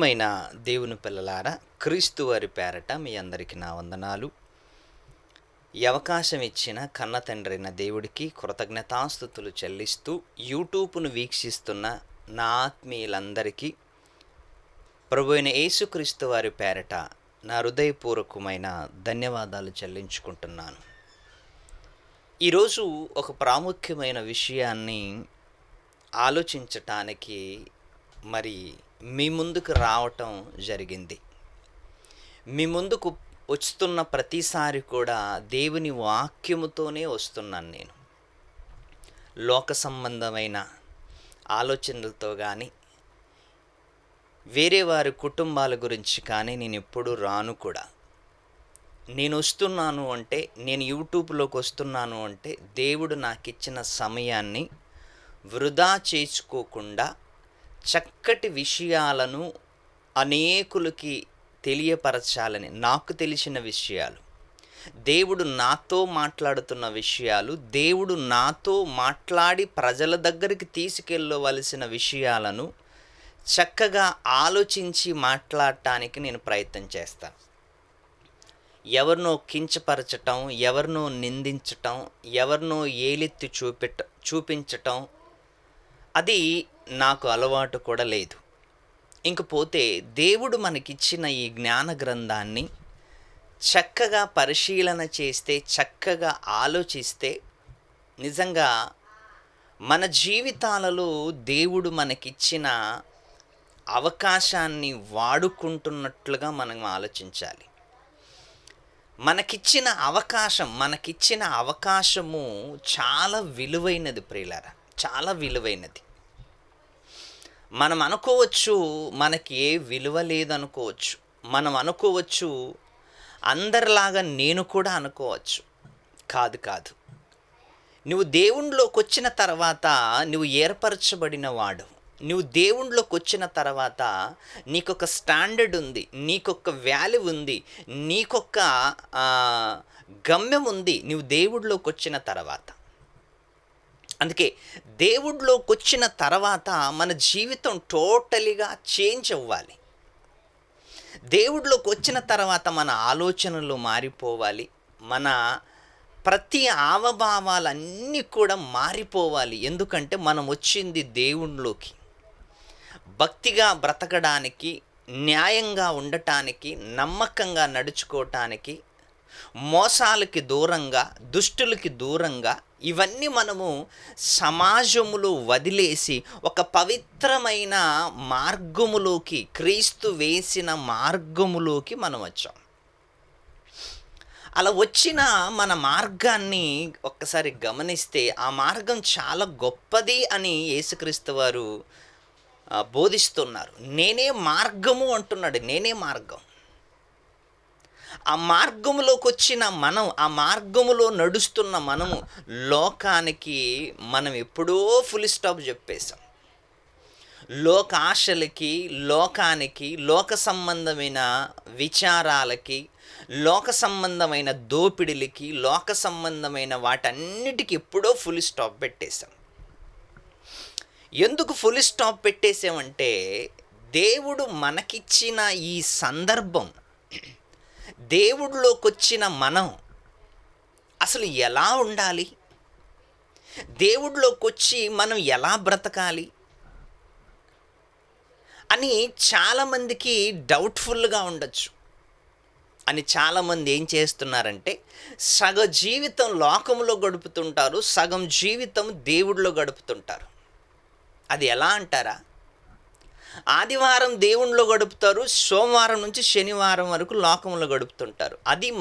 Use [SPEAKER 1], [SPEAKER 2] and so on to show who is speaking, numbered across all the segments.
[SPEAKER 1] మైన దేవుని పిల్లలారా, క్రీస్తు వారి పేరట మీ అందరికీ నా వందనాలు. ఈ అవకాశం ఇచ్చిన కన్న తండ్రైన దేవుడికి కృతజ్ఞతాస్తుతులు చెల్లిస్తూ యూట్యూబ్ను వీక్షిస్తున్న నా ఆత్మీయులందరికీ ప్రభువైన యేసుక్రీస్తు వారి పేరట నా హృదయపూర్వకమైన ధన్యవాదాలు చెల్లించుకుంటున్నాను. ఈరోజు ఒక ప్రాముఖ్యమైన విషయాన్ని ఆలోచించటానికి మీ ముందుకు రావటం జరిగింది. మీ ముందుకు వస్తున్న ప్రతిసారి కూడా దేవుని వాక్యముతోనే వస్తున్నాను. నేను లోక సంబంధమైన ఆలోచనలతో కానీ వేరే వారి కుటుంబాల గురించి కానీ నేను ఎప్పుడు రాను కూడా. నేను వస్తున్నాను అంటే, నేను యూట్యూబ్లోకి వస్తున్నాను అంటే దేవుడు నాకు ఇచ్చిన సమయాన్ని వృధా చేసుకోకుండా చక్కటి విషయాలను అనేకులకి తెలియపరచాలని, నాకు తెలిసిన విషయాలు, దేవుడు నాతో మాట్లాడుతున్న విషయాలు, దేవుడు నాతో మాట్లాడి ప్రజల దగ్గరికి తీసుకెళ్ళవలసిన విషయాలను చక్కగా ఆలోచించి మాట్లాడటానికి నేను ప్రయత్నం చేస్తాను. ఎవరినో కించపరచటం, ఎవరినో నిందించటం, ఎవరినో ఏలెత్తి చూపించటం అది నాకు అలవాటు కూడా లేదు. ఇంకపోతే దేవుడు మనకిచ్చిన ఈ జ్ఞాన గ్రంథాన్ని చక్కగా పరిశీలన చేస్తే, చక్కగా ఆలోచిస్తే నిజంగా మన జీవితాలలో దేవుడు మనకిచ్చిన అవకాశాన్ని వాడుకుంటున్నట్లుగా మనం ఆలోచించాలి. మనకిచ్చిన అవకాశము చాలా విలువైనది ప్రియులారా, చాలా విలువైనది. మనం అనుకోవచ్చు మనకి ఏ విలువ లేదనుకోవచ్చు, మనం అనుకోవచ్చు అందరిలాగా నేను కూడా అనుకోవచ్చు. కాదు. నువ్వు దేవునిలోకి వచ్చిన తర్వాత నువ్వు ఏర్పరచబడిన వాడు. నువ్వు దేవునిలోకి వచ్చిన తర్వాత నీకొక స్టాండర్డ్ ఉంది, నీకొక వాల్యూ ఉంది, నీకొక గమ్యం ఉంది నువ్వు దేవుడిలోకి వచ్చిన తర్వాత. అందుకే దేవుడిలోకి వచ్చిన తర్వాత మన జీవితం టోటలీగా చేంజ్ అవ్వాలి. దేవుడిలోకి వచ్చిన తర్వాత మన ఆలోచనలు మారిపోవాలి, మన ప్రతి హావభావాలన్నీ కూడా మారిపోవాలి. ఎందుకంటే మనం వచ్చింది దేవునిలోకి, భక్తిగా బ్రతకడానికి, న్యాయంగా ఉండటానికి, నమ్మకంగా నడుచుకోవటానికి, మోసాలకి దూరంగా, దుష్టులకి దూరంగా, ఇవన్నీ మనము సమాజములో వదిలేసి ఒక పవిత్రమైన మార్గములోకి, క్రీస్తు వేసిన మార్గములోకి మనం వచ్చాం. అలా వచ్చిన మన మార్గాన్ని ఒక్కసారి గమనిస్తే ఆ మార్గం చాలా గొప్పది అని యేసుక్రీస్తు వారు బోధిస్తున్నారు. నేనే మార్గము అంటున్నాడు. నేనే మార్గం. ఆ మార్గములోకి వచ్చిన మనం, ఆ మార్గములో నడుస్తున్న మనము లోకానికి మనం ఎప్పుడో ఫుల్ స్టాప్ చెప్పేశాం. లోక ఆశలకి, లోకానికి, లోక సంబంధమైన విచారాలకి, లోక సంబంధమైన దోపిడిలకి, లోక సంబంధమైన వాటన్నిటికీ ఎప్పుడో ఫుల్ స్టాప్ పెట్టేశాం. ఎందుకు ఫుల్ స్టాప్ పెట్టేసామంటే, దేవుడు మనకిచ్చిన ఈ సందర్భం, దేవుడిలోకి వచ్చిన మనం అసలు ఎలా ఉండాలి, దేవుడిలోకి వచ్చి మనం ఎలా బ్రతకాలి అని చాలామందికి డౌట్ఫుల్గా ఉండొచ్చు. అని చాలామంది ఏం చేస్తున్నారంటే, సగం జీవితం లోకంలో గడుపుతుంటారు, సగం జీవితం దేవుడిలో గడుపుతుంటారు. అది ఎలా అంటారా? ఆదివారం దేవునిలో గడుపుతారు, సోమవారం నుంచి శనివారం వరకు లోకంలో గడుపుతుంటారు. అది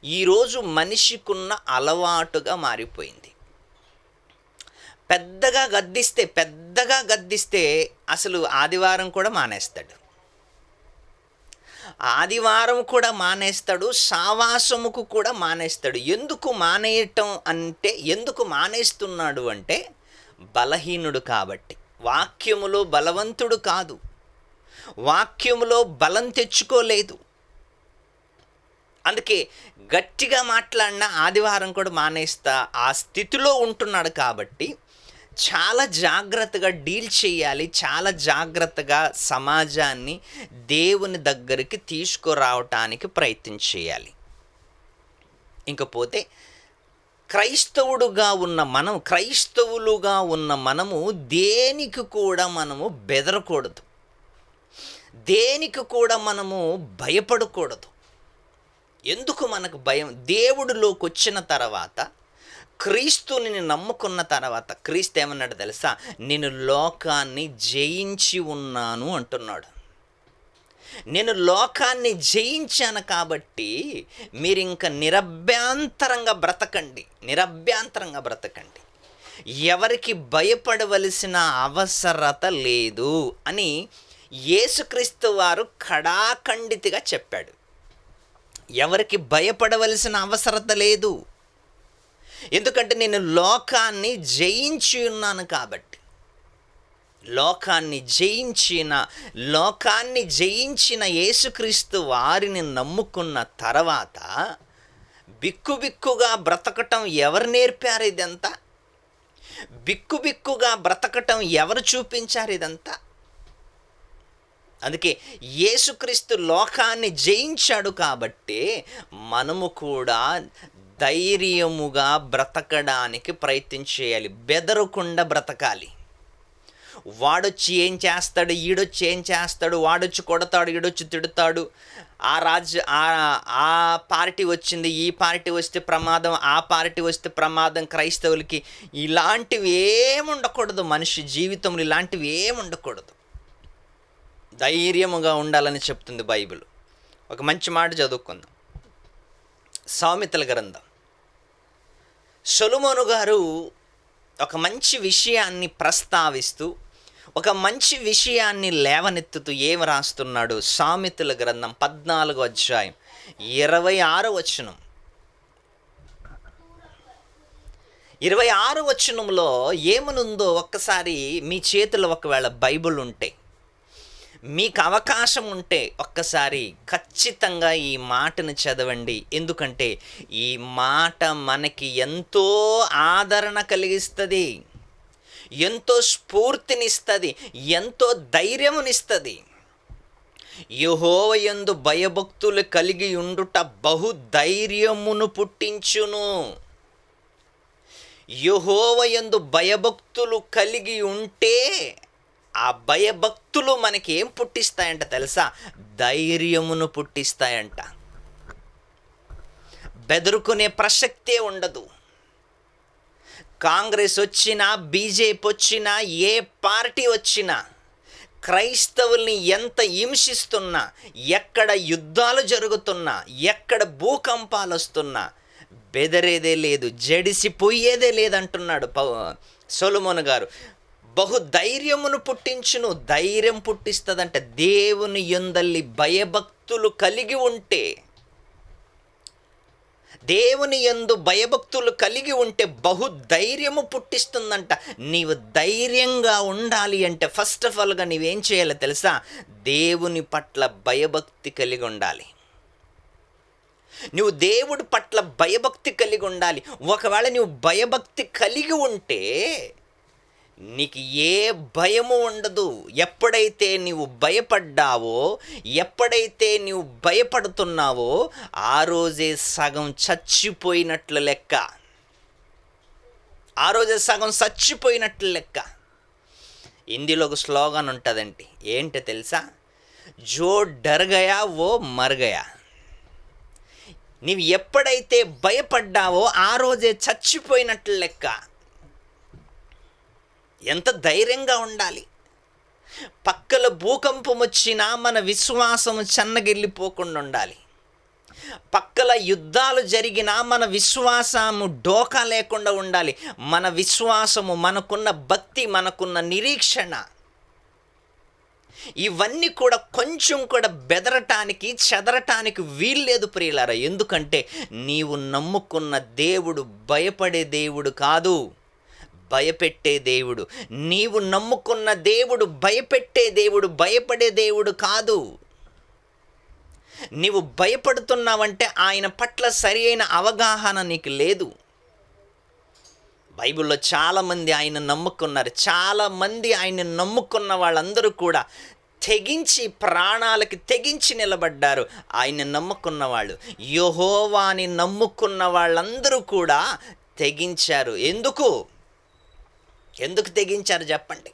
[SPEAKER 1] ఈరోజు మనిషికున్న అలవాటుగా మారిపోయింది. పెద్దగా గద్దిస్తే అసలు ఆదివారం కూడా మానేస్తాడు. ఆదివారం కూడా మానేస్తాడు, సావాసముకు కూడా మానేస్తాడు. ఎందుకు మానేస్తున్నాడు అంటే బలహీనుడు కాబట్టి. వాక్యములో బలవంతుడు కాదు, వాక్యములో బలం తెచ్చుకోలేదు. అందుకే గట్టిగా మాట్లాడిన ఆదివారం కూడా మానేస్తా ఆ స్థితిలో ఉంటున్నాడు. కాబట్టి చాలా జాగ్రత్తగా డీల్ చేయాలి. చాలా జాగ్రత్తగా సమాజాన్ని దేవుని దగ్గరికి తీసుకురావటానికి ప్రయత్నం చేయాలి. ఇంకపోతే క్రైస్తవులుగా ఉన్న మనము దేనికి కూడా మనము బెదరకూడదు. దేనికి కూడా మనము భయపడకూడదు. ఎందుకు మనకు భయం? దేవుడిలోకి వచ్చిన తర్వాత, క్రీస్తుని నమ్ముకున్న తర్వాత, క్రీస్తు ఏమన్నాడు తెలుసా? నేను లోకాన్ని జయించి ఉన్నాను అంటున్నాడు. నేను లోకాన్ని జయించాను కాబట్టి మీరు ఇంకా నిరభ్యంతరంగా బ్రతకండి, ఎవరికి భయపడవలసిన అవసరత లేదు అని యేసుక్రీస్తు వారు ఖడాఖండితిగా చెప్పాడు. ఎవరికి భయపడవలసిన అవసరత లేదు. ఎందుకంటే నేను లోకాన్ని జయించి ఉన్నాను కాబట్టి. లోకాన్ని జయించిన యేసుక్రీస్తు వారిని నమ్ముకున్న తర్వాత బిక్కుబిక్కుగా బ్రతకటం ఎవరు నేర్పారు? ఇదంతా బిక్కుబిక్కుగా బ్రతకటం ఎవరు చూపించారు? ఇదంతా అందుకే యేసుక్రీస్తు లోకాన్ని జయించాడు కాబట్టి మనము కూడా ధైర్యముగా బ్రతకడానికి ప్రయత్నం చేయాలి. బెదరకుండా బ్రతకాలి. వాడొచ్చి ఏం చేస్తాడు, ఈడొచ్చి ఏం చేస్తాడు, వాడొచ్చి కొడతాడు, ఈడొచ్చి తిడతాడు, ఆ పార్టీ వచ్చింది, ఈ పార్టీ వస్తే ప్రమాదం, ఆ పార్టీ వస్తే ప్రమాదం. క్రైస్తవులకి ఇలాంటివి ఏముండకూడదు. మనిషి జీవితంలో ఇలాంటివి ఏముండకూడదు. ధైర్యముగా ఉండాలని చెప్తుంది బైబిల్. ఒక మంచి మాట చదువుకుందాం. సామెతల గ్రంథం. సొలొమోను గారు ఒక మంచి విషయాన్ని ప్రస్తావిస్తూ, ఒక మంచి విషయాన్ని లేవనెత్తుతూ ఏమి రాస్తున్నాడు? సామెతల గ్రంథం 14వ అధ్యాయం 26వ వచనం. 26వ వచనంలో ఏమనుందో ఒక్కసారి మీ చేతిలో ఒకవేళ బైబిల్ ఉంటే, మీకు అవకాశం ఉంటే ఒక్కసారి ఖచ్చితంగా ఈ మాటను చదవండి. ఎందుకంటే ఈ మాట మనకి ఎంతో ఆదరణ కలిగిస్తుంది, ఎంతో స్ఫూర్తినిస్తుంది, ఎంతో ధైర్యమునిస్తుంది. యెహోవాయందు భయభక్తులు కలిగి ఉండుట బహుధైర్యమును పుట్టించును. యెహోవాయందు భయభక్తులు కలిగి ఉంటే ఆ భయభక్తులు మనకి ఏం పుట్టిస్తాయంట తెలుసా? ధైర్యమును పుట్టిస్తాయంట. బెదురుకునే ప్రసక్తే ఉండదు. కాంగ్రెస్ వచ్చినా, బీజేపీ వచ్చినా, ఏ పార్టీ వచ్చినా, క్రైస్తవుల్ని ఎంత హింసిస్తున్నా, ఎక్కడ యుద్ధాలు జరుగుతున్నా, ఎక్కడ భూకంపాలు వస్తున్నా బెదరేదే లేదు, జడిసిపోయేదే లేదంటున్నాడు సొలొమోను గారు. బహుధైర్యమును పుట్టించును. ధైర్యం పుట్టిస్తుందంట. దేవుని యందలి భయభక్తులు కలిగి ఉంటే, దేవుని యందు భయభక్తులు కలిగి ఉంటే బహుధైర్యము పుట్టిస్తుందంట. నీవు ధైర్యంగా ఉండాలి అంటే ఫస్ట్ ఆఫ్ ఆల్గా నీవేం చేయాలో తెలుసా? దేవుని పట్ల భయభక్తి కలిగి ఉండాలి. నువ్వు దేవుడి పట్ల భయభక్తి కలిగి ఉండాలి. ఒకవేళ నువ్వు భయభక్తి కలిగి ఉంటే నీకు ఏ భయము ఉండదు. ఎప్పుడైతే నీవు భయపడ్డావో, ఎప్పుడైతే నీవు భయపడుతున్నావో ఆ రోజే సగం చచ్చిపోయినట్లు లెక్క. ఆ రోజే సగం చచ్చిపోయినట్లు లెక్క. హిందీలో ఒక స్లోగన్ ఉంటుందండి. ఏంటో తెలుసా? జో డర్ గయా వో మర్ గయా. నీవు ఎప్పుడైతే భయపడ్డావో ఆ రోజే చచ్చిపోయినట్లు లెక్క. ఎంత ధైర్యంగా ఉండాలి. పక్కల భూకంపం వచ్చినా మన విశ్వాసము చెన్నగిల్లిపోకుండా ఉండాలి. పక్కల యుద్ధాలు జరిగినా మన విశ్వాసము డోకా లేకుండా ఉండాలి. మన విశ్వాసము, మనకున్న భక్తి, మనకున్న నిరీక్షణ, ఇవన్నీ కూడా కొంచెం కూడా బెదరటానికి, చెదరటానికి వీల్లేదు ప్రియులారా. ఎందుకంటే నీవు నమ్ముకున్న దేవుడు భయపడే దేవుడు కాదు, భయపెట్టే దేవుడు. నీవు నమ్ముకున్న దేవుడు భయపెట్టే దేవుడు, భయపడే దేవుడు కాదు. నీవు భయపడుతున్నావంటే ఆయన పట్ల సరి అయిన అవగాహన నీకు లేదు. బైబిల్లో చాలామంది ఆయన నమ్ముకున్నారు. చాలామంది ఆయన నమ్ముకున్న వాళ్ళందరూ కూడా తెగించి, ప్రాణాలకి తెగించి నిలబడ్డారు. ఆయన నమ్ముకున్న వాళ్ళు, యెహోవాని నమ్ముకున్న వాళ్ళందరూ కూడా తెగించారు. ఎందుకు తెగించారు చెప్పండి?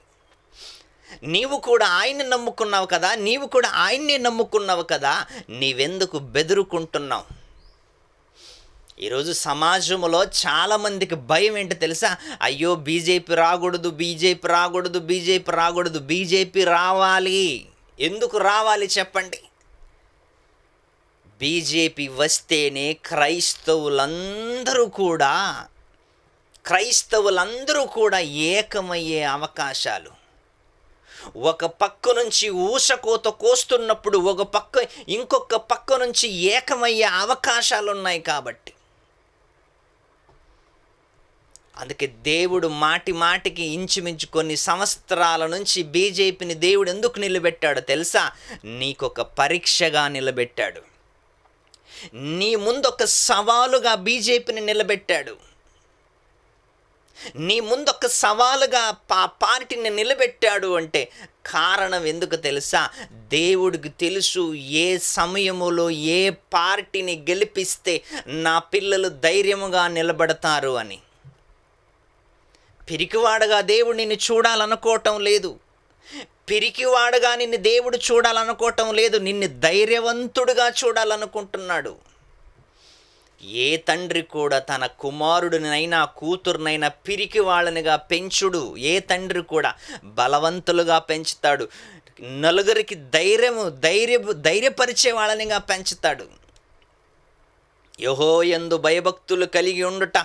[SPEAKER 1] నీవు కూడా ఆయన్ని నమ్ముకున్నావు కదా, నీవు కూడా ఆయన్నే నమ్ముకున్నావు కదా, నీవెందుకు బెదురుకుంటున్నావు? ఈరోజు సమాజంలో చాలామందికి భయం ఏంటో తెలుసా? అయ్యో బీజేపీ రాకూడదు, బీజేపీ రాకూడదు, బీజేపీ రాకూడదు. బీజేపీ రావాలి. ఎందుకు రావాలి చెప్పండి? బీజేపీ వస్తేనే క్రైస్తవులందరూ కూడా ఏకమయ్యే అవకాశాలు. ఒక పక్క నుంచి ఊసకోత కోస్తున్నప్పుడు ఇంకొక పక్క నుంచి ఏకమయ్యే అవకాశాలు ఉన్నాయి. కాబట్టి అందుకే దేవుడు మాటికి ఇంచుమించు కొన్ని సంవత్సరాల నుంచి బీజేపీని దేవుడు ఎందుకు నిలబెట్టాడో తెలుసా? నీకొక పరీక్షగా నిలబెట్టాడు. నీ ముందొక సవాలుగా బీజేపీని నిలబెట్టాడు. నీ ముందొక సవాలుగా పార్టీని నిలబెట్టాడు అంటే కారణం ఎందుకు తెలుసా? దేవుడికి తెలుసు ఏ సమయములో ఏ పార్టీని గెలిపిస్తే నా పిల్లలు ధైర్యముగా నిలబడతారు అని. పిరికివాడగా దేవుడు నిన్ను చూడాలనుకోవటం లేదు. పిరికివాడగా నిన్ను దేవుడు చూడాలనుకోవటం లేదు. నిన్ను ధైర్యవంతుడిగా చూడాలనుకుంటున్నాడు. ఏ తండ్రి కూడా తన కుమారుడినైనా కూతురునైనా పిరికి వాళ్ళనిగా పెంచుడు. ఏ తండ్రి కూడా బలవంతులుగా పెంచుతాడు. నలుగురికి ధైర్యపరిచే వాళ్ళనిగా పెంచుతాడు. యెహోవాయందు భయభక్తులు కలిగి ఉండుట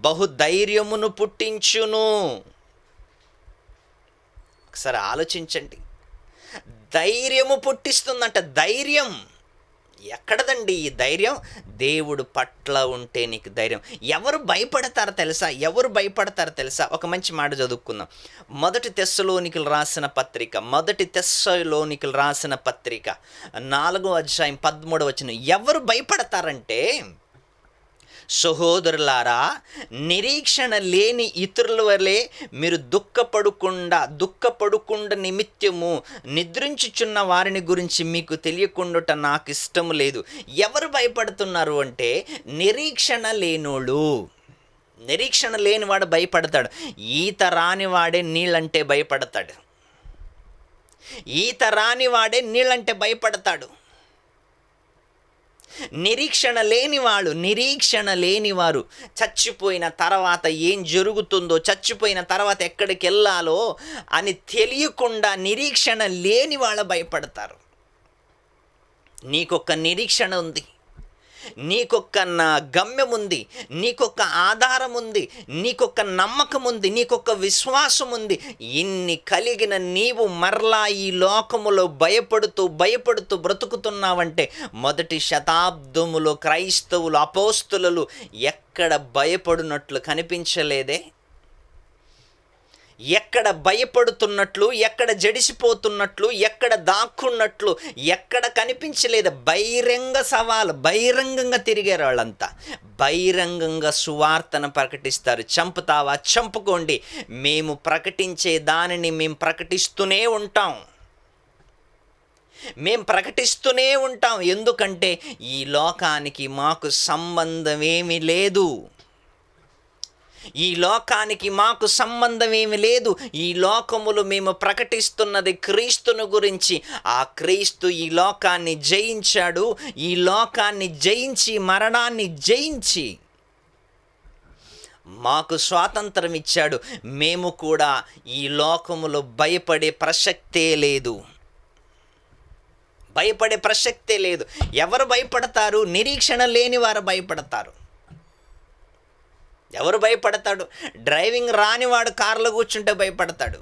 [SPEAKER 1] బహుధైర్యమును పుట్టించును. ఒకసారి ఆలోచించండి. ధైర్యము పుట్టిస్తుందంట. ధైర్యం ఎక్కడదండి ఈ ధైర్యం? దేవుడు పట్ల ఉంటే నీకు ధైర్యం. ఎవరు భయపడతారో తెలుసా? ఒక మంచి మాట చదువుకుందాం. మొదటి తెస్సలోనికలు రాసిన పత్రిక 4వ అధ్యాయం 13వ వచనం. ఎవరు భయపడతారంటే, సహోదరులారా, నిరీక్షణ లేని ఇతరుల వలె మీరు దుఃఖపడుకుండా నిమిత్తము నిద్రించుచున్న వారిని గురించి మీకు తెలియకుండా నాకు ఇష్టం లేదు. ఎవరు భయపడుతున్నారు అంటే నిరీక్షణ లేనోళ్ళు. నిరీక్షణ లేనివాడు భయపడతాడు. ఈత రానివాడే నీళ్ళంటే భయపడతాడు. నిరీక్షణ లేనివారు చచ్చిపోయిన తర్వాత ఏం జరుగుతుందో, చచ్చిపోయిన తర్వాత ఎక్కడికి వెళ్ళాలో అని తెలియకుండా నిరీక్షణ లేని వాళ్ళు భయపడతారు. నీకొక నిరీక్షణ ఉంది, నీకొక గమ్యం ఉంది, నీకొక ఆధారం ఉంది, నీకొక నమ్మకం ఉంది, నీకొక విశ్వాసం ఉంది. ఇన్ని కలిగిన నీవు మరలా ఈ లోకములో భయపడుతూ బ్రతుకుతున్నావంటే, మొదటి శతాబ్దములో క్రైస్తవులు, అపోస్తలులు ఎక్కడ భయపడినట్లు కనిపించలేదే? ఎక్కడ భయపడుతున్నట్లు, ఎక్కడ జడిసిపోతున్నట్లు, ఎక్కడ దాక్కున్నట్లు ఎక్కడ కనిపించలేదు. బహిరంగంగా తిరిగారు వాళ్ళంతా. బహిరంగంగా సువార్తను ప్రకటిస్తారు. చంపుతావా? చంపుకోండి, మేము ప్రకటించే దానిని మేము ప్రకటిస్తూనే ఉంటాం. ఎందుకంటే ఈ లోకానికి మాకు సంబంధమేమీ లేదు. ఈ లోకములు మేము ప్రకటిస్తున్నది క్రీస్తును గురించి. ఆ క్రీస్తు ఈ లోకాన్ని జయించాడు. ఈ లోకాన్ని జయించి, మరణాన్ని జయించి మాకు స్వాతంత్రం ఇచ్చాడు. మేము కూడా ఈ లోకములో భయపడే ప్రసక్తే లేదు. ఎవరు భయపడతారు? నిరీక్షణ లేని వారు భయపడతారు. ఎవరు భయపడతాడు? డ్రైవింగ్ రానివాడు కారులో కూర్చుంటే భయపడతాడు.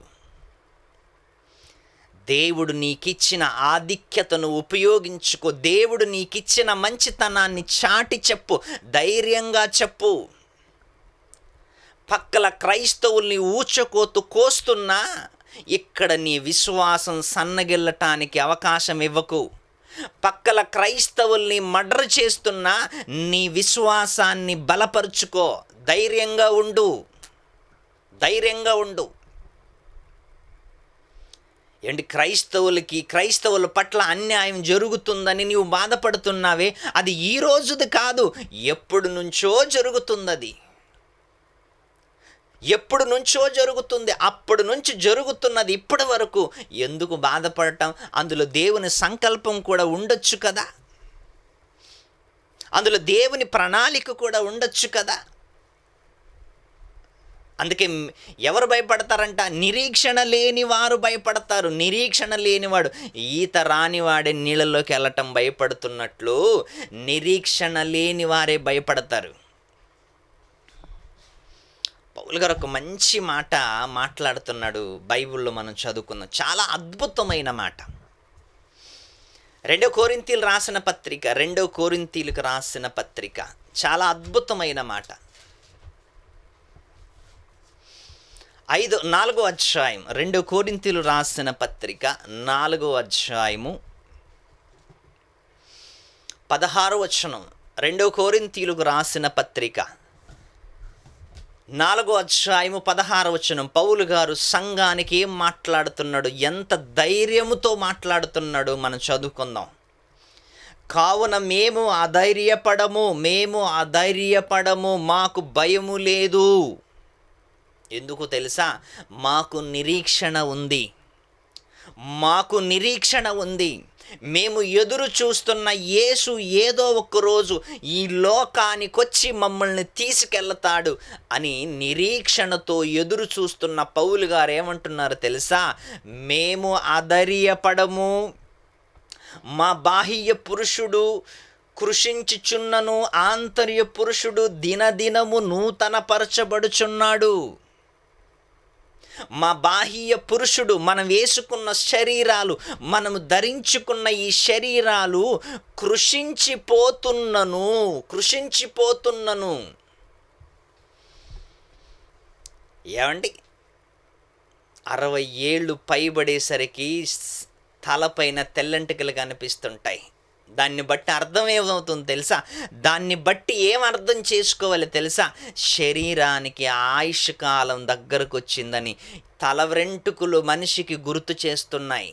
[SPEAKER 1] దేవుడు నీకిచ్చిన ఆధిక్యతను ఉపయోగించుకో. దేవుడు నీకిచ్చిన మంచితనాన్ని చాటి చెప్పు, ధైర్యంగా చెప్పు. పక్కల క్రైస్తవుల్ని ఊచకోతు కోస్తున్నా ఇక్కడ నీ విశ్వాసం సన్నగిల్లటానికి అవకాశం ఇవ్వకు. పక్కల క్రైస్తవుల్ని మర్డర్ చేస్తున్నా నీ విశ్వాసాన్ని బలపరుచుకో, ధైర్యంగా ఉండు. ధైర్యంగా ఉండు. ఏంటి, క్రైస్తవుల పట్ల అన్యాయం జరుగుతుందని నీవు బాధపడుతున్నావే, అది ఈ రోజుది కాదు, ఎప్పుడు నుంచో జరుగుతుంది. అది ఎప్పుడు నుంచో జరుగుతుంది. అప్పటి నుంచి జరుగుతున్నది ఇప్పటి వరకు ఎందుకు బాధపడటం? అందులో దేవుని సంకల్పం కూడా ఉండొచ్చు కదా, అందులో దేవుని ప్రణాళిక కూడా ఉండొచ్చు కదా. అందుకే ఎవరు భయపడతారంట? నిరీక్షణ లేని వారు భయపడతారు. నిరీక్షణ లేనివాడు, ఈత రానివాడే నీళ్ళలోకి వెళ్ళటం భయపడుతున్నట్లు నిరీక్షణ లేని వారే భయపడతారు. పౌలు గారు ఒక మంచి మాట మాట్లాడుతున్నాడు, బైబిల్లో మనం చదువుకున్న చాలా అద్భుతమైన మాట. 2 కొరింథీయులకు రాసిన పత్రిక చాలా అద్భుతమైన మాట. 4వ అధ్యాయం, 2 కొరింథీయులకు రాసిన పత్రిక 4వ అధ్యాయము 16వ వచనం. 2 కొరింథీయులకు రాసిన పత్రిక 4వ అధ్యాయము 16వ వచనం. పౌలు గారు సంఘానికి ఏం మాట్లాడుతున్నాడు, ఎంత ధైర్యముతో మాట్లాడుతున్నాడు మనం చదువుకుందాం. కావున మేము అధైర్యపడము, మాకు భయము లేదు. ఎందుకు తెలుసా? మాకు నిరీక్షణ ఉంది. మేము ఎదురు చూస్తున్న యేసు ఏదో ఒకరోజు ఈ లోకానికి వచ్చి మమ్మల్ని తీసుకెళ్తాడు అని నిరీక్షణతో ఎదురు చూస్తున్న పౌలు గారు ఏమంటున్నారు తెలుసా? మేము అధైర్యపడము, మా బాహ్య పురుషుడు కృషించుచున్నను, ఆంతర్య పురుషుడు దినదినము నూతనపరచబడుచున్నాడు. మా బాహ్య పురుషుడు, మనం వేసుకున్న శరీరాలు, మనము ధరించుకున్న ఈ శరీరాలు కృషించిపోతున్నను. ఏమండి, 60 ఏళ్ళు పైబడేసరికి తలపైన తెల్లంటికలు కనిపిస్తుంటాయి. దాన్ని బట్టి అర్థం ఏమవుతుంది తెలుసా? దాన్ని బట్టి ఏం అర్థం చేసుకోవాలి తెలుసా? శరీరానికి ఆయుష్ కాలం దగ్గరకు వచ్చిందని తల వెంట్రుకలు మనిషికి గుర్తు చేస్తున్నాయి.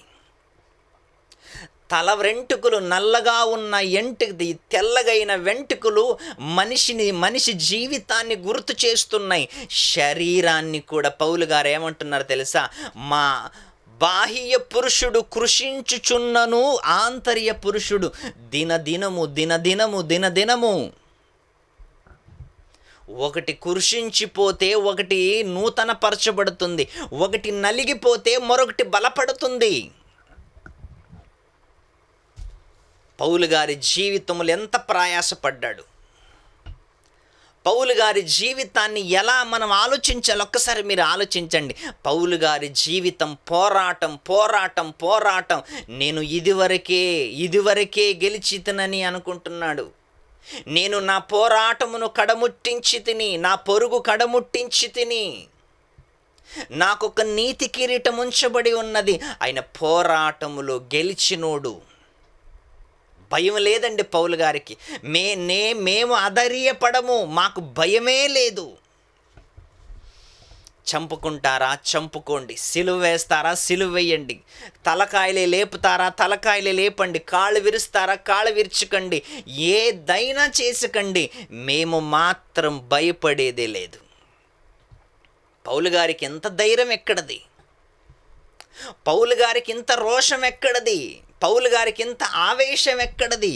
[SPEAKER 1] తల వెంట్రుకలు నల్లగా ఉన్న తెల్లగైన వెంట్రుకలు మనిషి జీవితాన్ని గుర్తు చేస్తున్నాయి. శరీరాన్ని కూడా పౌలు గారు ఏమంటున్నారు తెలుసా? మా బాహ్య పురుషుడు కృషించుచున్నను, ఆంతర్య పురుషుడు దినదినము. ఒకటి కృషించిపోతే ఒకటి నూతనపరచబడుతుంది, ఒకటి నలిగిపోతే మరొకటి బలపడుతుంది. పౌలు గారి జీవితంలో ఎంత ప్రయాసపడ్డాడు, పౌలు గారి జీవితాన్ని ఎలా మనం ఆలోచించాలి ఒక్కసారి మీరు ఆలోచించండి. పౌలు గారి జీవితం పోరాటం. నేను ఇదివరకే గెలిచితినని అనుకుంటున్నాడు. నేను నా పోరాటమును కడముట్టించి తిని, నా పొరుగు కడముట్టించి తిని, నాకొక నీతి కిరీటం ఉంచబడి ఉన్నది. ఆయన పోరాటములో గెలిచినోడు. భయం లేదండి పౌలు గారికి. మేము అధైర్యపడము, మాకు భయమే లేదు. చంపుకుంటారా చంపుకోండి, సిలువ వేస్తారా సిలువ వేయండి, తలకాయలే లేపుతారా తలకాయలే లేపండి, కాళ్ళు విరుస్తారా కాళ్ళు విరుచుకండి, ఏదైనా చేసుకండి, మేము మాత్రం భయపడేదే లేదు. పౌలు గారికి ఎంత ధైర్యం ఎక్కడది? పౌలు గారికి ఇంత రోషం ఎక్కడది? పౌలు గారికి ఇంత ఆవేశం ఎక్కడది?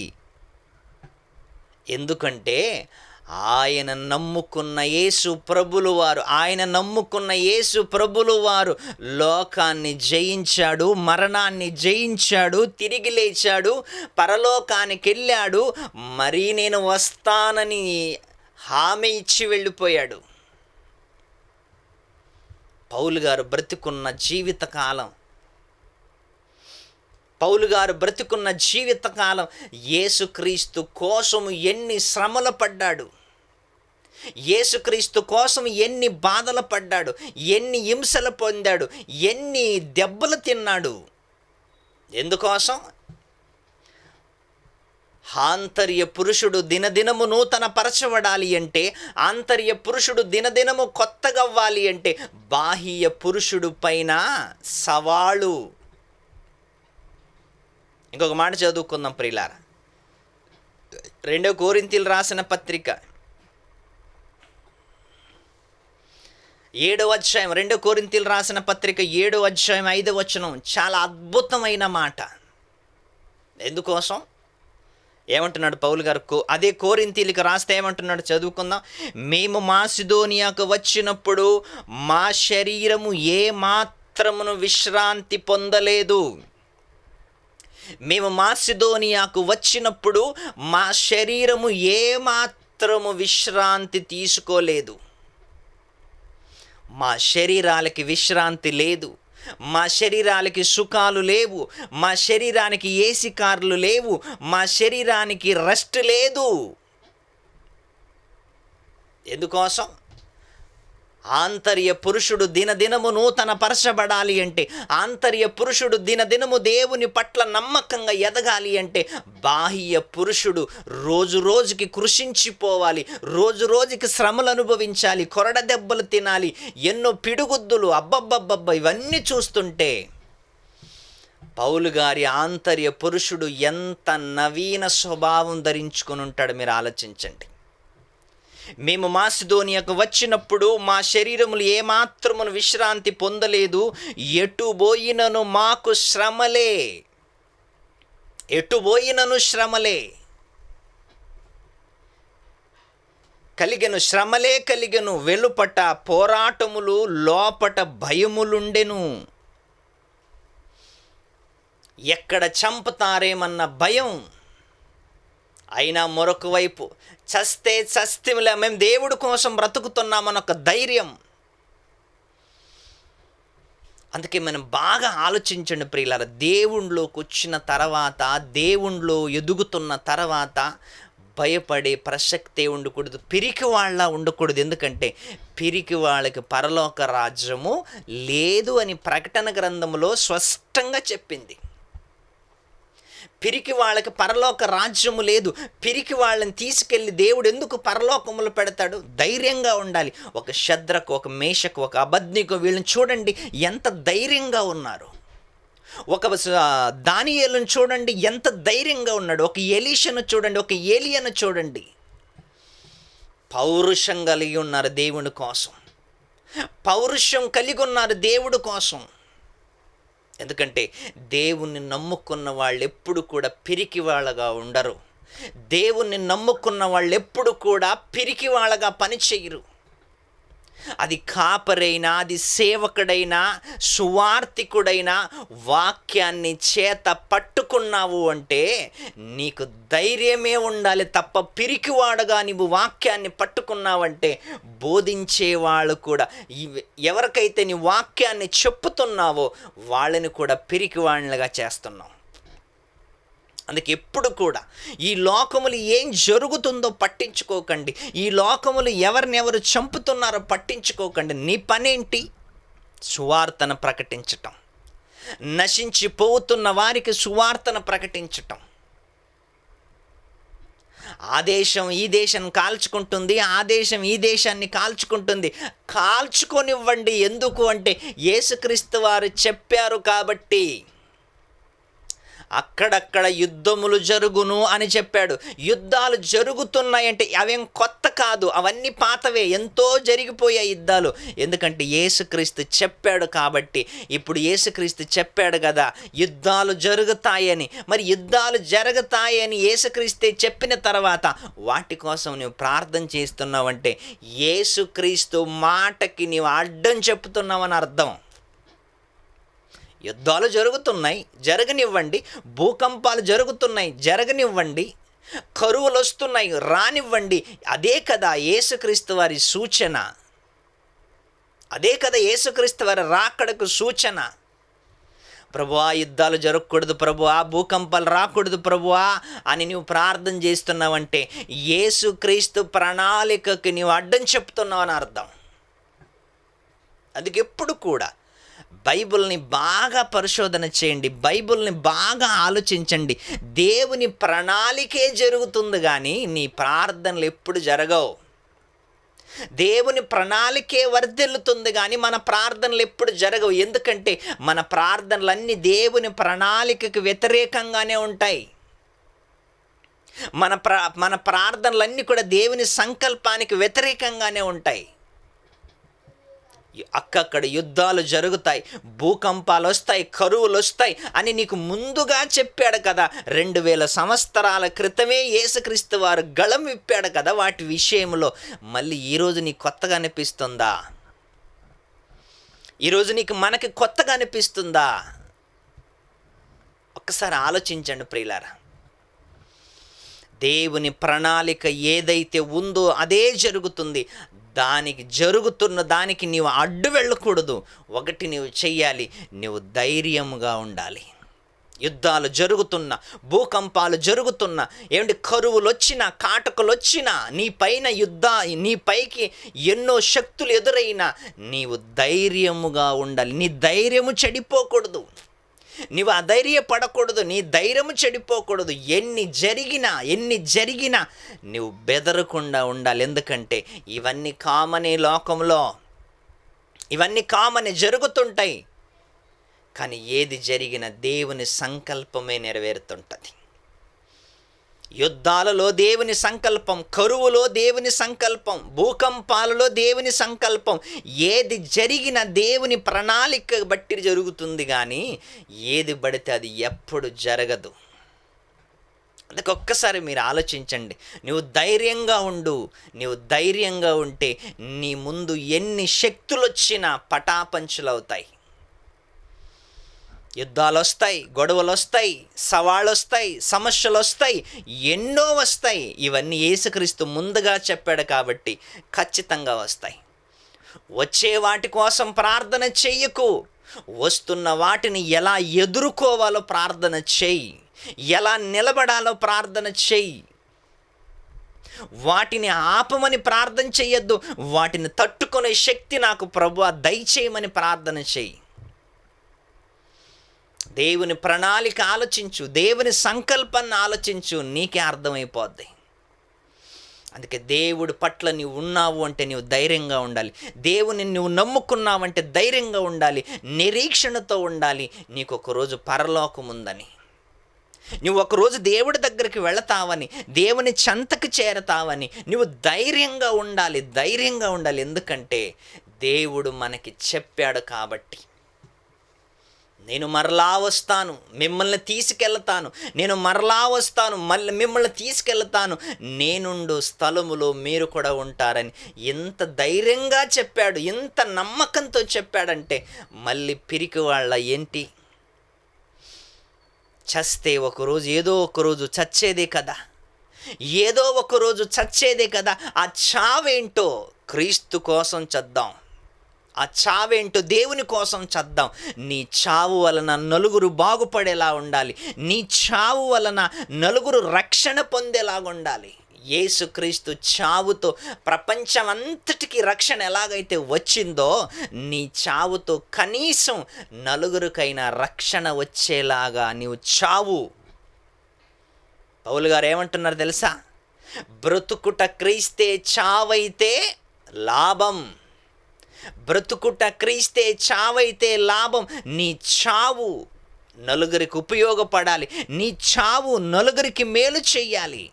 [SPEAKER 1] ఎందుకంటే ఆయన నమ్ముకున్న యేసు ప్రభులు వారు లోకాన్ని జయించాడు, మరణాన్ని జయించాడు, తిరిగి లేచాడు, పరలోకానికి వెళ్ళాడు, మరీ నేను వస్తానని హామీ ఇచ్చి వెళ్ళిపోయాడు. పౌలు గారు బ్రతికున్న జీవితకాలం యేసుక్రీస్తు కోసం ఎన్ని శ్రమలు పడ్డాడు, యేసుక్రీస్తు కోసం ఎన్ని బాధలు పడ్డాడు, ఎన్ని హింసలు పొందాడు, ఎన్ని దెబ్బలు తిన్నాడు. ఎందుకోసం? ఆంతర్య పురుషుడు దినదినము నూతన పరచబడాలి అంటే, ఆంతర్య పురుషుడు దినదినము కొత్తగవ్వాలి అంటే బాహ్య పురుషుడు పైన సవాలు. ఇంకొక మాట చదువుకుందాం ప్రియులారా. 2 కొరింథీయులు రాసిన పత్రిక 7వ అధ్యాయం, 2 కొరింథీయులు రాసిన పత్రిక 7వ అధ్యాయం 5వ వచనం చాలా అద్భుతమైన మాట. ఎందుకోసం ఏమంటున్నాడు పౌలు గారు? అదే కొరింథీయులకు రాస్తే ఏమంటున్నాడు చదువుకుందాం. మేము మాసిదోనియాకు వచ్చినప్పుడు మా శరీరము ఏ మాత్రమును విశ్రాంతి పొందలేదు. మేము మాసిదోనియాకు వచ్చినప్పుడు మా శరీరము ఏ మాత్రము విశ్రాంతి తీసుకోలేదు. మా శరీరాలకి విశ్రాంతి లేదు, మా శరీరాలకి సుఖాలు లేవు, మా శరీరానికి ఏసీ కార్లు లేవు, మా శరీరానికి రెస్ట్ లేదు. ఎందుకోసం? ఆంతర్య పురుషుడు దినదినము నూతన పరచబడాలి అంటే, ఆంతర్య పురుషుడు దినదినము దేవుని పట్ల నమ్మకంగా ఎదగాలి అంటే, బాహ్య పురుషుడు రోజు రోజుకి కృషించిపోవాలి, రోజు రోజుకి శ్రమలు అనుభవించాలి, కొరడ దెబ్బలు తినాలి, ఎన్నో పిడుగుద్దులు, అబ్బబ్బబ్బబ్బ ఇవన్నీ చూస్తుంటే పౌలు గారి ఆంతర్య పురుషుడు ఎంత నవీన స్వభావం ధరించుకొని ఉంటాడు మీరు ఆలోచించండి. మేము మాసిదోనియాకు వచ్చినప్పుడు మా శరీరములు ఏమాత్రమును విశ్రాంతి పొందలేదు, ఎటు పోయినను మాకు శ్రమలే, ఎటు పోయినను శ్రమలే కలిగెను, శ్రమలే కలిగెను. వెలుపట పోరాటములు, లోపట భయములుండెను. ఎక్కడ చంపుతారేమన్న భయం, అయినా మరొక వైపు చస్తే చస్తేమిలే, మేము దేవుడి కోసం బ్రతుకుతున్నామని ఒక ధైర్యం. అందుకే మనం బాగా ఆలోచించండి ప్రియులారా. దేవుణ్ణిలోకి వచ్చిన తర్వాత, దేవుణ్ణిలో ఎదుగుతున్న తర్వాత భయపడే ప్రసక్తే ఉండకూడదు, పిరికి వాళ్ళ ఉండకూడదు. ఎందుకంటే పిరికి వాళ్ళకి పరలోక రాజ్యము లేదు అని ప్రకటన గ్రంథంలో స్పష్టంగా చెప్పింది. పిరికి వాళ్ళకి పరలోక రాజ్యము లేదు. పిరికి వాళ్ళని తీసుకెళ్ళి దేవుడు ఎందుకు పరలోకములు పెడతాడు? ధైర్యంగా ఉండాలి. ఒక శద్రకు, ఒక మేషకు, ఒక అబద్నికు, వీళ్ళని చూడండి ఎంత ధైర్యంగా ఉన్నారు. ఒక దానియేలును చూడండి ఎంత ధైర్యంగా ఉన్నాడు. ఒక ఎలీషను చూడండి, ఒక ఏలియాను చూడండి, పౌరుషం కలిగి ఉన్నారు దేవుని కోసం, పౌరుషం కలిగి ఉన్నారు దేవుడి కోసం. ఎందుకంటే దేవుణ్ణి నమ్ముకున్న వాళ్ళు ఎప్పుడు కూడా పిరికి వాళ్ళగా ఉండరు. దేవుణ్ణి నమ్ముకున్న వాళ్ళు ఎప్పుడు కూడా పిరికి వాళ్ళగా పనిచేయరు. అది కాపరైనా, అది సేవకుడైనా, సువార్థికుడైనా, వాక్యాన్ని చేత పట్టుకున్నావు అంటే నీకు ధైర్యమే ఉండాలి తప్ప పిరికివాడగా నీవు వాక్యాన్ని పట్టుకున్నావంటే బోధించేవాళ్ళు కూడా, ఎవరికైతే నీ వాక్యాన్ని చెప్పుతున్నావో వాళ్ళని కూడా పిరికివాళ్ళగా చేస్తున్నావు. అందుకే ఎప్పుడు కూడా ఈ లోకములు ఏం జరుగుతుందో పట్టించుకోకండి, ఈ లోకములు ఎవరినెవరు చంపుతున్నారో పట్టించుకోకండి. నీ పనేంటి? సువార్తను ప్రకటించటం, నశించిపోతున్న వారికి సువార్తను ప్రకటించటం. ఆ దేశం ఈ దేశం కాల్చుకుంటుంది, ఆ దేశం ఈ దేశాన్ని కాల్చుకుంటుంది. కాల్చుకొనివ్వండి. ఎందుకు అంటే యేసుక్రీస్తు వారు చెప్పారు కాబట్టి. అక్కడక్కడ యుద్ధములు జరుగును అని చెప్పాడు. యుద్ధాలు జరుగుతున్నాయంటే అవేం కొత్త కాదు, అవన్నీ పాతవే, ఎంతో జరిగిపోయాయి యుద్ధాలు. ఎందుకంటే యేసుక్రీస్తు చెప్పాడు కాబట్టి. ఇప్పుడు యేసుక్రీస్తు చెప్పాడు కదా యుద్ధాలు జరుగుతాయని. మరి యుద్ధాలు జరుగుతాయని యేసుక్రీస్తే చెప్పిన తర్వాత వాటి కోసం నువ్వు ప్రార్థన చేస్తున్నావంటే యేసుక్రీస్తు మాటకి నీవు అడ్డం చెప్తున్నావని అర్థం. యుద్ధాలు జరుగుతున్నాయి, జరగనివ్వండి. భూకంపాలు జరుగుతున్నాయి, జరగనివ్వండి. కరువులు వస్తున్నాయి, రానివ్వండి. అదే కదా యేసుక్రీస్తు వారి సూచన, అదే కదా యేసుక్రీస్తు వారి రాకడకు సూచన. ప్రభువా యుద్ధాలు జరగకూడదు ప్రభువా, భూకంపాలు రాకూడదు ప్రభువా అని నువ్వు ప్రార్థన చేస్తున్నావంటే యేసుక్రీస్తు ప్రణాళికకి నీవు అడ్డం చెప్తున్నావు అని అర్థం. అందుకే ఎప్పుడు కూడా బైబిల్ని బాగా పరిశోధన చేయండి, బైబిల్ని బాగా ఆలోచించండి. దేవుని ప్రణాళికే జరుగుతుంది కానీ నీ ప్రార్థనలు ఎప్పుడు జరగవు. దేవుని ప్రణాళికే వర్ధిల్లుతుంది కానీ మన ప్రార్థనలు ఎప్పుడు జరగవు. ఎందుకంటే మన ప్రార్థనలన్నీ దేవుని ప్రణాళికకు వ్యతిరేకంగానే ఉంటాయి. మన ప్రార్థనలన్నీ కూడా దేవుని సంకల్పానికి వ్యతిరేకంగానే ఉంటాయి. అక్కక్కడ యుద్ధాలు జరుగుతాయి, భూకంపాలు వస్తాయి, కరువులు వస్తాయి అని నీకు ముందుగా చెప్పాడు కదా. 2000 సంవత్సరాల క్రితమే యేసుక్రీస్తు వారు గళం విప్పాడు కదా వాటి విషయంలో. మళ్ళీ ఈరోజు నీకు కొత్తగా అనిపిస్తుందా? ఈరోజు మనకి కొత్తగా అనిపిస్తుందా? ఒక్కసారి ఆలోచించండి ప్రియులారా. దేవుని ప్రణాళిక ఏదైతే ఉందో అదే జరుగుతుంది. జరుగుతున్న దానికి నీవు అడ్డు వెళ్ళకూడదు. ఒకటి నీవు చెయ్యాలి, నీవు ధైర్యముగా ఉండాలి. యుద్ధాలు జరుగుతున్నా, భూకంపాలు జరుగుతున్నా, కరువులు వచ్చినా, కాటకులు వచ్చినా, నీ పైకి ఎన్నో శక్తులు ఎదురైనా నీవు ధైర్యముగా ఉండాలి. నీ ధైర్యము చెడిపోకూడదు, నీవు అధైర్యపడకూడదు, నీ ధైర్యము చెడిపోకూడదు. ఎన్ని జరిగినా నువ్వు బెదరకుండా ఉండాలి. ఎందుకంటే ఇవన్నీ కామనే, లోకంలో ఇవన్నీ కామనే జరుగుతుంటాయి. కానీ ఏది జరిగినా దేవుని సంకల్పమే నెరవేరుతుంటుంది. యుద్ధాలలో దేవుని సంకల్పం, కరువులో దేవుని సంకల్పం, భూకంపాలలో దేవుని సంకల్పం. ఏది జరిగినా దేవుని ప్రణాళిక బట్టి జరుగుతుంది కానీ ఏది పడితే అది ఎప్పుడు జరగదు. అందుకే ఒక్కసారి మీరు ఆలోచించండి. నువ్వు ధైర్యంగా ఉంటే నీ ముందు ఎన్ని శక్తులు వచ్చినా పటాపంచులు అవుతాయి. యుద్ధాలు వస్తాయి, గొడవలు వస్తాయి, సవాళ్ళు వస్తాయి, సమస్యలు వస్తాయి, ఎన్నో వస్తాయి. ఇవన్నీ యేసుక్రీస్తు ముందుగా చెప్పాడు కాబట్టి ఖచ్చితంగా వస్తాయి. వచ్చే వాటి కోసం ప్రార్థన చెయ్యకు, వస్తున్న వాటిని ఎలా ఎదుర్కోవాలో ప్రార్థన చెయ్యి, ఎలా నిలబడాలో ప్రార్థన చెయ్యి. వాటిని ఆపమని ప్రార్థన చెయ్యొద్దు, వాటిని తట్టుకునే శక్తి నాకు ప్రభువా దయచేయమని ప్రార్థన చెయ్యి. దేవుని ప్రణాళిక ఆలోచించు, దేవుని సంకల్పాన్ని ఆలోచించు, నీకే అర్థమైపోద్ది. అందుకే దేవుడి పట్ల నీవు ఉన్నావు అంటే నీవు ధైర్యంగా ఉండాలి. దేవుని నువ్వు నమ్ముకున్నావంటే ధైర్యంగా ఉండాలి, నిరీక్షణతో ఉండాలి. నీకు ఒకరోజు పరలోకం ఉందని, నువ్వు ఒకరోజు దేవుడి దగ్గరికి వెళతావని, దేవుని చెంతకు చేరతావని నువ్వు ధైర్యంగా ఉండాలి. ఎందుకంటే దేవుడు మనకి చెప్పాడు కాబట్టి. నేను మరలా వస్తాను, మిమ్మల్ని తీసుకెళ్తాను, మిమ్మల్ని తీసుకెళ్తాను, నేనుండు స్థలములో మీరు కూడా ఉంటారని ఎంత ధైర్యంగా చెప్పాడు, ఎంత నమ్మకంతో చెప్పాడంటే మళ్ళీ పిరికి వాళ్ళ ఏంటి, చస్తే ఏదో ఒకరోజు చచ్చేదే కదా. ఆ చావేంటో క్రీస్తు కోసం చద్దాం, ఆ చావేంటో దేవుని కోసం చద్దాం. నీ చావు వలన నలుగురు బాగుపడేలా ఉండాలి, నీ చావు వలన నలుగురు రక్షణ పొందేలాగా ఉండాలి. యేసుక్రీస్తు చావుతో ప్రపంచమంతటికి రక్షణ ఎలాగైతే వచ్చిందో, నీ చావుతో కనీసం నలుగురికైనా రక్షణ వచ్చేలాగా నీవు చావు. పౌలు గారు ఏమంటున్నారు తెలుసా? బ్రతుకుట క్రీస్తే, చావైతే లాభం. బ్రతుకుట క్రీస్తే, చావైతే లాభం. నీ చావు నలుగురికి ఉపయోగపడాలి, నీ చావు నలుగురికి మేలు చెయ్యాలి.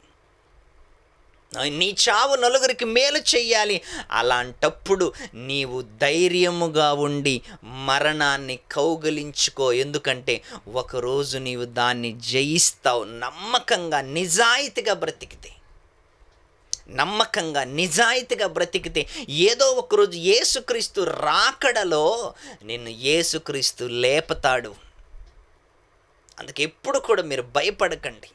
[SPEAKER 1] అలాంటప్పుడు నీవు ధైర్యముగా ఉండి మరణాన్ని కౌగిలించుకో. ఎందుకంటే ఒకరోజు నీవు దాన్ని జయిస్తావు. నమ్మకంగా నిజాయితీగా బ్రతికితే ఏదో ఒకరోజు యేసుక్రీస్తు రాకడలో నిన్ను యేసుక్రీస్తు లేపుతాడు. అందుకే ఎప్పుడు కూడా మీరు భయపడకండి.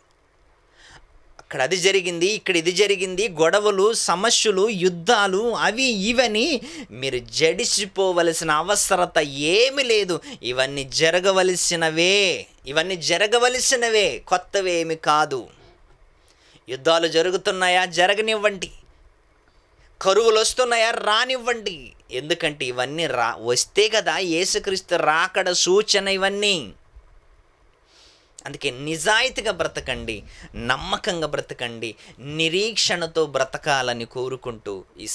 [SPEAKER 1] అక్కడ అది జరిగింది, ఇక్కడ ఇది జరిగింది, గొడవలు, సమస్యలు, యుద్ధాలు, అవి ఇవని మీరు జడిసిపోవలసిన అవసరత ఏమీ లేదు. ఇవన్నీ జరగవలసినవే, కొత్తవేమి కాదు. యుద్ధాలు జరుగుతున్నాయా? జరగనివ్వండి. కరువులు వస్తున్నాయా? రానివ్వండి. ఎందుకంటే ఇవన్నీ వస్తే కదా యేసుక్రీస్తు రాకడ సూచన ఇవన్నీ. అందుకే నిజాయితీగా బ్రతకండి, నమ్మకంగా బ్రతకండి, నిరీక్షణతో బ్రతకాలని కోరుకుంటూ ఈ